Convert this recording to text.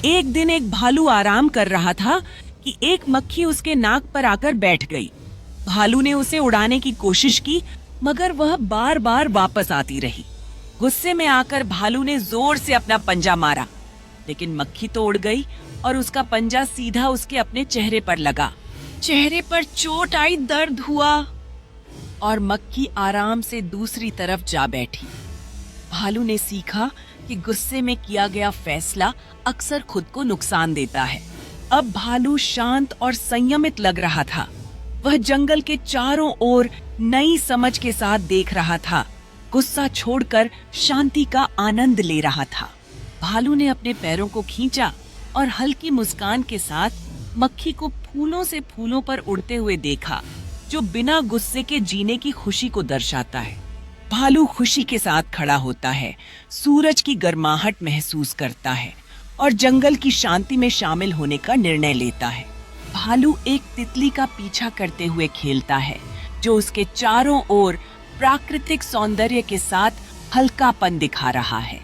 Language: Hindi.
एक दिन एक भालू आराम कर रहा था कि एक मक्खी उसके नाक पर आकर बैठ गई। भालू ने उसे उड़ाने की कोशिश की, मगर वह बार बार वापस आती रही। गुस्से में आकर भालू ने जोर से अपना पंजा मारा, लेकिन मक्खी तो उड़ गई और उसका पंजा सीधा उसके अपने चेहरे पर लगा। चेहरे पर चोट आई, दर्द हुआ और मक्खी आराम से दूसरी तरफ जा बैठी। भालू ने सीखा कि गुस्से में किया गया फैसला अक्सर खुद को नुकसान देता है। अब भालू शांत और संयमित लग रहा था। वह जंगल के चारों ओर नई समझ के साथ देख रहा था, गुस्सा छोड़कर शांति का आनंद ले रहा था। भालू ने अपने पैरों को खींचा और हल्की मुस्कान के साथ मक्खी को फूलों से फूलों पर उड़ते हुए देखा, जो बिना गुस्से के जीने की खुशी को दर्शाता है। भालू खुशी के साथ खड़ा होता है, सूरज की गर्माहट महसूस करता है और जंगल की शांति में शामिल होने का निर्णय लेता है। भालू एक तितली का पीछा करते हुए खेलता है, जो उसके चारों ओर प्राकृतिक सौंदर्य के साथ हल्कापन दिखा रहा है।